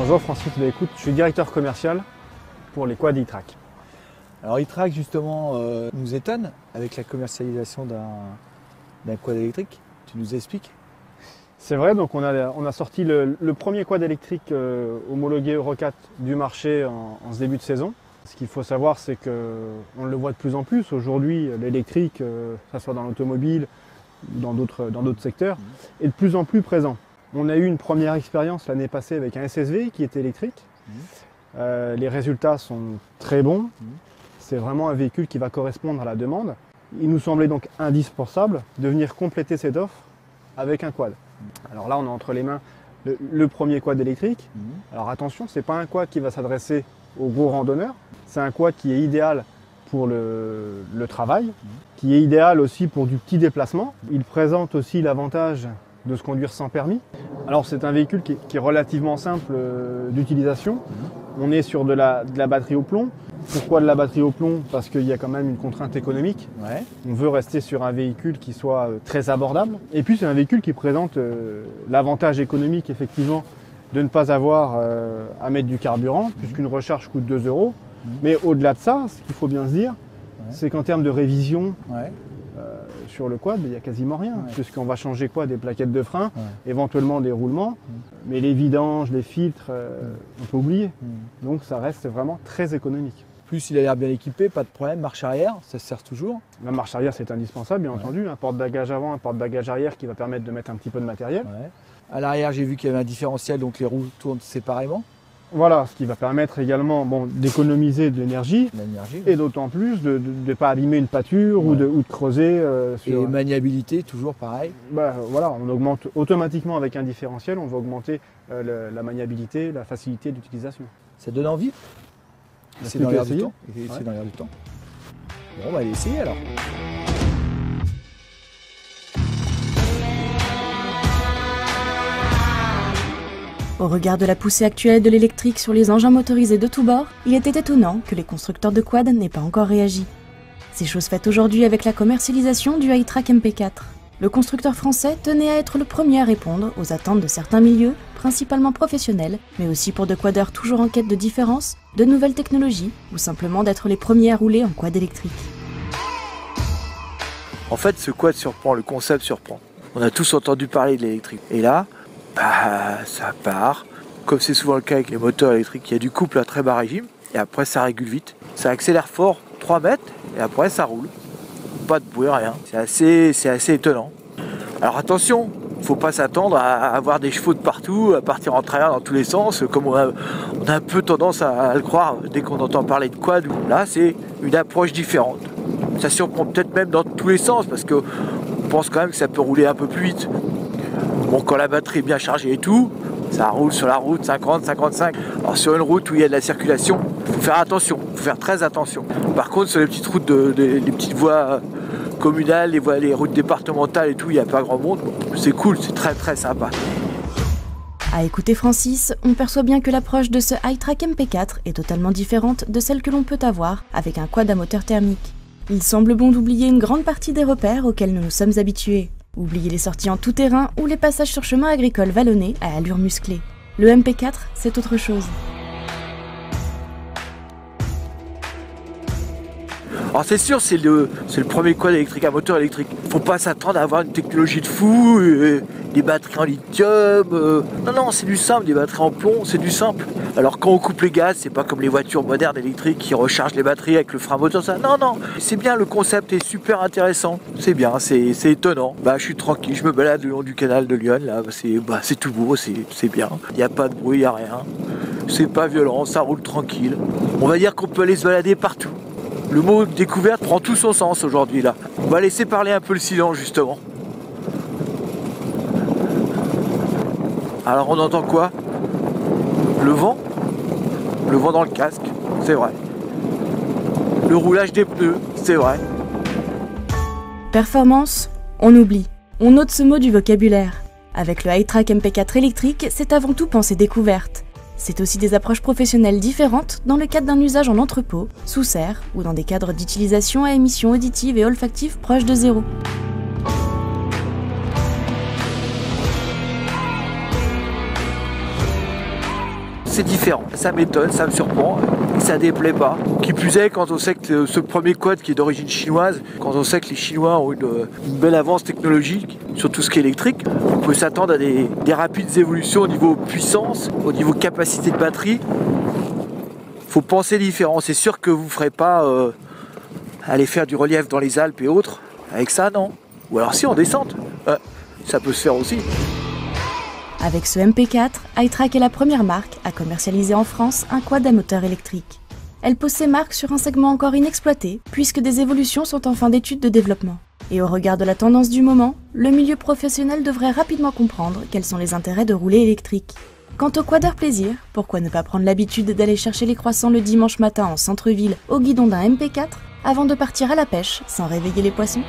Bonjour Francis, écoute, je suis directeur commercial pour les quads e-Track. Alors e-Track justement nous étonne avec la commercialisation d'un quad électrique. Tu nous expliques? C'est vrai, donc on a sorti le premier quad électrique homologué Euro 4 du marché en ce début de saison. Ce qu'il faut savoir, c'est qu'on le voit de plus en plus. Aujourd'hui, l'électrique, que ce soit dans l'automobile ou dans d'autres secteurs, est de plus en plus présent. On a eu une première expérience l'année passée avec un SSV qui était électrique. Les résultats sont très bons. C'est vraiment un véhicule qui va correspondre à la demande. Il nous semblait donc indispensable de venir compléter cette offre avec un quad. Alors là, on a entre les mains le premier quad électrique. Alors attention, ce n'est pas un quad qui va s'adresser aux gros randonneurs. C'est un quad qui est idéal pour le travail, qui est idéal aussi pour du petit déplacement. Il présente aussi l'avantage de se conduire sans permis. Alors c'est un véhicule qui est relativement simple d'utilisation. On est sur de la batterie au plomb. Pourquoi de la batterie au plomb? Parce qu'il y a quand même une contrainte économique. Ouais. On veut rester sur un véhicule qui soit très abordable. Et puis c'est un véhicule qui présente l'avantage économique effectivement de ne pas avoir à mettre du carburant, puisqu'une recharge coûte 2 €. Mais au-delà de ça, ce qu'il faut bien se dire, c'est qu'en termes de révision, sur le quad, il n'y a quasiment rien, puisqu'on va changer quoi? Des plaquettes de frein, éventuellement des roulements, mais les vidanges, les filtres, on peut oublier. Donc ça reste vraiment très économique. Plus il a l'air bien équipé, pas de problème, marche arrière, ça se sert toujours. La marche arrière c'est indispensable bien entendu, un porte-bagages avant, un porte-bagages arrière qui va permettre de mettre un petit peu de matériel. À l'arrière j'ai vu qu'il y avait un différentiel, donc les roues tournent séparément. Voilà, ce qui va permettre également d'économiser de l'énergie et d'autant plus de ne pas abîmer une pâture ou de creuser. Et maniabilité, toujours pareil. Voilà, on augmente automatiquement avec un différentiel, on va augmenter la maniabilité, la facilité d'utilisation. Ça donne envie? C'est dans l'air du temps. C'est dans l'air du temps. Bon, on va aller essayer alors. Au regard de la poussée actuelle de l'électrique sur les engins motorisés de tous bords, il était étonnant que les constructeurs de quad n'aient pas encore réagi. C'est chose faite aujourd'hui avec la commercialisation du iTrack MP4. Le constructeur français tenait à être le premier à répondre aux attentes de certains milieux, principalement professionnels, mais aussi pour de quadeurs toujours en quête de différence, de nouvelles technologies, ou simplement d'être les premiers à rouler en quad électrique. En fait, ce quad surprend, le concept surprend. On a tous entendu parler de l'électrique. Et là, ça part. Comme c'est souvent le cas avec les moteurs électriques, il y a du couple à très bas régime, et après ça régule vite. Ça accélère fort, 3 mètres, et après ça roule. Pas de bruit, rien. C'est assez étonnant. Alors attention, faut pas s'attendre à avoir des chevaux de partout, à partir en travers dans tous les sens, comme on a un peu tendance à le croire dès qu'on entend parler de quad. Là, c'est une approche différente. Ça surprend peut-être même dans tous les sens, parce qu'on pense quand même que ça peut rouler un peu plus vite. Bon, quand la batterie est bien chargée et tout, ça roule sur la route 50, 55. Alors sur une route où il y a de la circulation, il faut faire attention, il faut faire très attention. Par contre, sur les petites routes, les petites voies communales, les routes départementales et tout, il n'y a pas grand monde. Bon, c'est cool, c'est très très sympa. À écouter Francis, on perçoit bien que l'approche de ce iTrack MP4 est totalement différente de celle que l'on peut avoir avec un quad à moteur thermique. Il semble bon d'oublier une grande partie des repères auxquels nous nous sommes habitués. Oubliez les sorties en tout terrain ou les passages sur chemin agricole vallonné à allure musclée. Le MP4, c'est autre chose. Alors c'est sûr, c'est le premier quad électrique à moteur électrique. Faut pas s'attendre à avoir une technologie de fou, des batteries en lithium. Non, c'est du simple, des batteries en plomb, c'est du simple. Alors quand on coupe les gaz, c'est pas comme les voitures modernes électriques qui rechargent les batteries avec le frein moteur, ça. Non, c'est bien, le concept est super intéressant. C'est bien, c'est étonnant. Je suis tranquille, je me balade le long du canal de Lyon, là, c'est tout beau, c'est bien. Il n'y a pas de bruit, il n'y a rien. C'est pas violent, ça roule tranquille. On va dire qu'on peut aller se balader partout. Le mot découverte prend tout son sens aujourd'hui là. On va laisser parler un peu le silence justement. Alors on entend quoi? Le vent dans le casque, c'est vrai. Le roulage des pneus, c'est vrai. Performance, on oublie. On ôte ce mot du vocabulaire. Avec le iTrack MP4 électrique, c'est avant tout pensée découverte. C'est aussi des approches professionnelles différentes dans le cadre d'un usage en entrepôt, sous serre ou dans des cadres d'utilisation à émissions auditives et olfactives proches de zéro. c'est différent. Ça m'étonne, ça me surprend, et ça déplaît pas. Qui plus est, quand on sait que ce premier quad qui est d'origine chinoise, quand on sait que les Chinois ont une belle avance technologique sur tout ce qui est électrique, on peut s'attendre à des rapides évolutions au niveau puissance, au niveau capacité de batterie. Faut penser différent. C'est sûr que vous ne ferez pas aller faire du relief dans les Alpes et autres avec ça, non. Ou alors si, en descente. Ça peut se faire aussi. Avec ce MP4, iTrack est la première marque à commercialiser en France un quad à moteur électrique. Elle pose ses marques sur un segment encore inexploité, puisque des évolutions sont en fin d'étude de développement. Et au regard de la tendance du moment, le milieu professionnel devrait rapidement comprendre quels sont les intérêts de rouler électrique. Quant au quadeur plaisir, pourquoi ne pas prendre l'habitude d'aller chercher les croissants le dimanche matin en centre-ville au guidon d'un MP4 avant de partir à la pêche sans réveiller les poissons ?